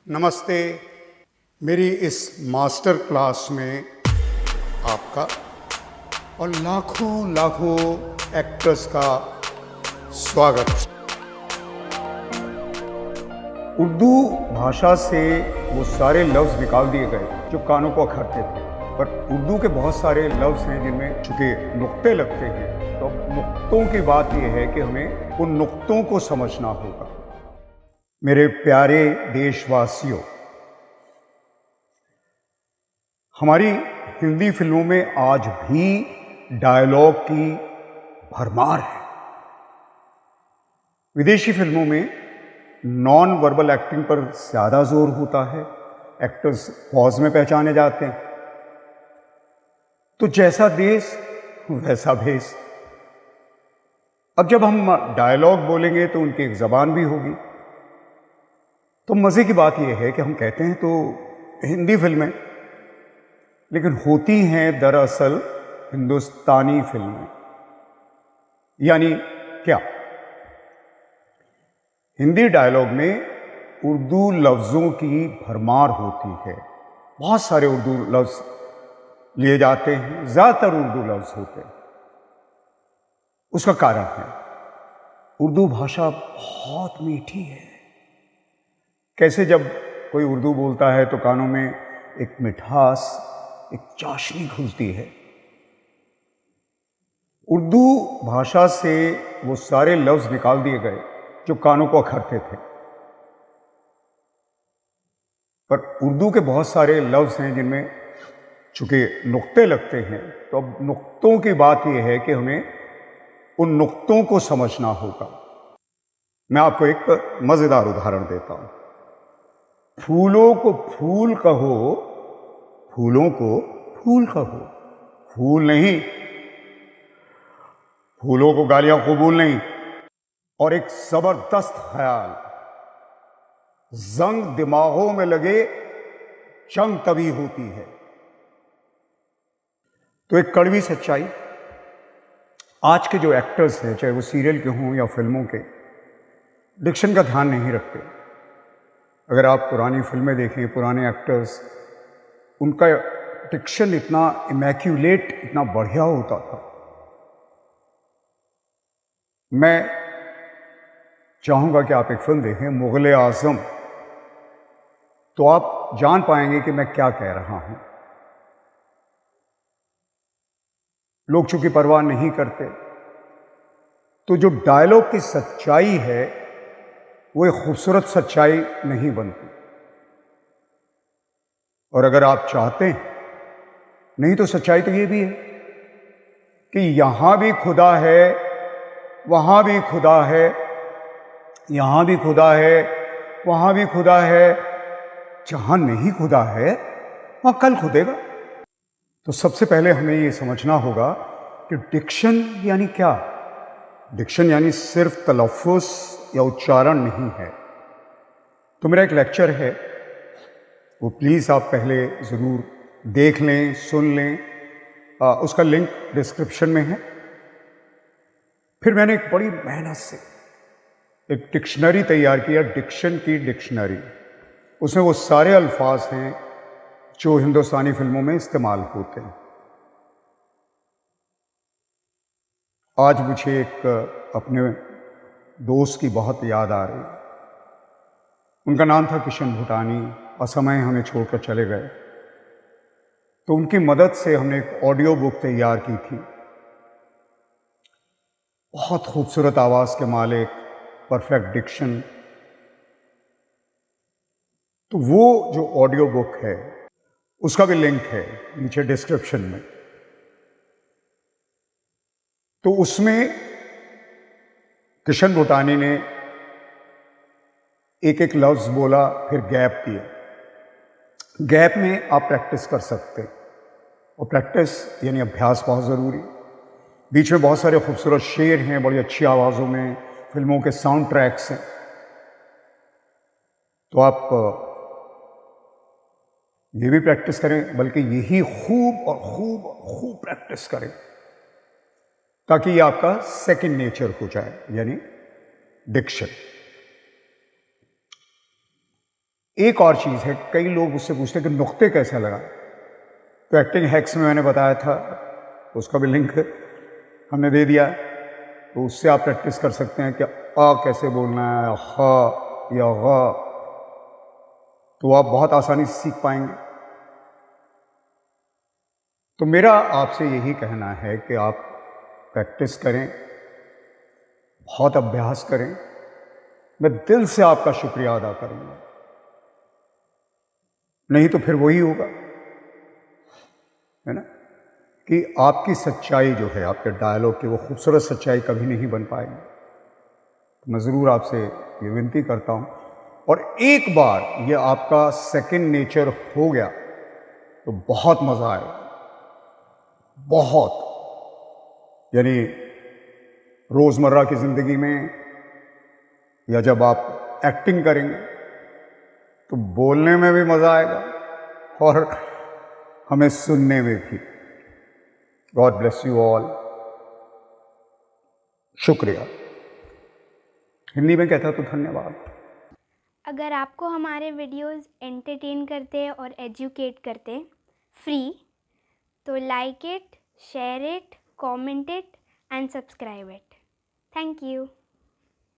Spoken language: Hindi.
नमस्ते। मेरी इस मास्टर क्लास में आपका और लाखों लाखों एक्टर्स का स्वागत। उर्दू भाषा से वो सारे लफ्ज़ निकाल दिए गए जो कानों को अखरते थे, पर उर्दू के बहुत सारे लफ्ज़ हैं जिनमें चूँकि नुक्ते लगते हैं, तो नुक्तों की बात यह है कि हमें उन नुक्तों को समझना होगा। मेरे प्यारे देशवासियों, हमारी हिंदी फिल्मों में आज भी डायलॉग की भरमार है। विदेशी फिल्मों में नॉन वर्बल एक्टिंग पर ज़्यादा जोर होता है, एक्टर्स पॉज में पहचाने जाते हैं। तो जैसा देश वैसा भेष। अब जब हम डायलॉग बोलेंगे तो उनकी एक ज़बान भी होगी। तो मज़े की बात यह है कि हम कहते हैं तो हिंदी फिल्में, लेकिन होती हैं दरअसल हिंदुस्तानी फिल्में। यानी क्या? हिंदी डायलॉग में उर्दू लफ्ज़ों की भरमार होती है। बहुत सारे उर्दू लफ्ज़ लिए जाते हैं, ज़्यादातर उर्दू लफ्ज़ होते हैं। उसका कारण है उर्दू भाषा बहुत मीठी है। कैसे जब कोई उर्दू बोलता है तो कानों में एक मिठास, एक चाशनी घुलती है। उर्दू भाषा से वो सारे लफ्ज़ निकाल दिए गए जो कानों को अखरते थे, पर उर्दू के बहुत सारे लफ्ज़ हैं जिनमें चूँकि नुक्ते लगते हैं। तो अब नुक्तों की बात यह है कि हमें उन नुक्तों को समझना होगा। मैं आपको एक मज़ेदार उदाहरण देता हूँ। फूलों को फूल कहो, फूलों को फूल कहो, फूल नहीं, फूलों को गालियां कबूल नहीं। और एक जबरदस्त ख्याल, जंग दिमागों में लगे जंग तभी होती है। तो एक कड़वी सच्चाई, आज के जो एक्टर्स हैं, चाहे वो सीरियल के हों या फिल्मों के, डिक्शन का ध्यान नहीं रखते। अगर आप पुरानी फिल्में देखें, पुराने एक्टर्स, उनका डिक्शन इतना इमैक्यूलेट, इतना बढ़िया होता था। मैं चाहूँगा कि आप एक फिल्म देखें, मुग़ल-ए आज़म, तो आप जान पाएंगे कि मैं क्या कह रहा हूँ। लोग चूंकि परवाह नहीं करते, तो जो डायलॉग की सच्चाई है वो एक खूबसूरत सच्चाई नहीं बनती। और अगर आप चाहते हैं, नहीं तो सच्चाई तो ये भी है कि यहां भी खुदा है, वहां भी खुदा है, यहां भी खुदा है, वहां भी खुदा है। जहां नहीं खुदा है वहां कल खुदेगा। तो सबसे पहले हमें ये समझना होगा कि डिक्शन यानी क्या। डिक्शन यानी सिर्फ तलफ़्फ़ुज़ या उच्चारण नहीं है। तो मेरा एक लेक्चर है, वो प्लीज़ आप पहले ज़रूर देख लें, सुन लें। उसका लिंक डिस्क्रिप्शन में है। फिर मैंने एक बड़ी मेहनत से एक डिक्शनरी तैयार किया, डिक्शन की डिक्शनरी। उसमें वो सारे अल्फाज हैं जो हिंदुस्तानी फिल्मों में इस्तेमाल होते हैं। आज मुझे एक अपने दोस्त की बहुत याद आ रही। उनका नाम था किशन भूटानी, असमय हमें छोड़कर चले गए। तो उनकी मदद से हमने एक ऑडियो बुक तैयार की थी। बहुत खूबसूरत आवाज़ के मालिक, परफेक्ट डिक्शन। तो वो जो ऑडियो बुक है उसका भी लिंक है नीचे डिस्क्रिप्शन में। तो उसमें किशन भूटानी ने एक एक लफ्ज़ बोला, फिर गैप दिया। गैप में आप प्रैक्टिस कर सकते हैं, और प्रैक्टिस यानी अभ्यास बहुत ज़रूरी। बीच में बहुत सारे खूबसूरत शेर हैं, बड़ी अच्छी आवाज़ों में, फिल्मों के साउंड ट्रैक्स हैं। तो आप ये भी प्रैक्टिस करें, बल्कि यही खूब और खूब और खूब प्रैक्टिस करें, ताकि ये आपका सेकंड नेचर हो जाए, यानी डिक्शन। एक और चीज़ है, कई लोग मुझसे पूछते हैं कि नुक्ते कैसे लगा, तो एक्टिंग हैक्स में मैंने बताया था, उसका भी लिंक हमने दे दिया, तो उससे आप प्रैक्टिस कर सकते हैं कि अ कैसे बोलना है, ह या ग, तो आप बहुत आसानी से सीख पाएंगे। तो मेरा आपसे यही कहना है कि आप प्रैक्टिस करें, बहुत अभ्यास करें। मैं दिल से आपका शुक्रिया अदा करूंगा, नहीं तो फिर वही होगा, है ना, कि आपकी सच्चाई जो है, आपके डायलॉग की वो खूबसूरत सच्चाई कभी नहीं बन पाएगी। तो मैं ज़रूर आपसे ये विनती करता हूँ, और एक बार ये आपका सेकंड नेचर हो गया तो बहुत मज़ा आएगा, बहुत। यानी रोज़मर्रा की ज़िंदगी में या जब आप एक्टिंग करेंगे तो बोलने में भी मज़ा आएगा और हमें सुनने में भी। God bless you all. शुक्रिया। हिंदी में कहता तो धन्यवाद। अगर आपको हमारे वीडियोस एंटरटेन करते और एजुकेट करते फ्री, तो like it, share it, comment it and subscribe it. Thank you.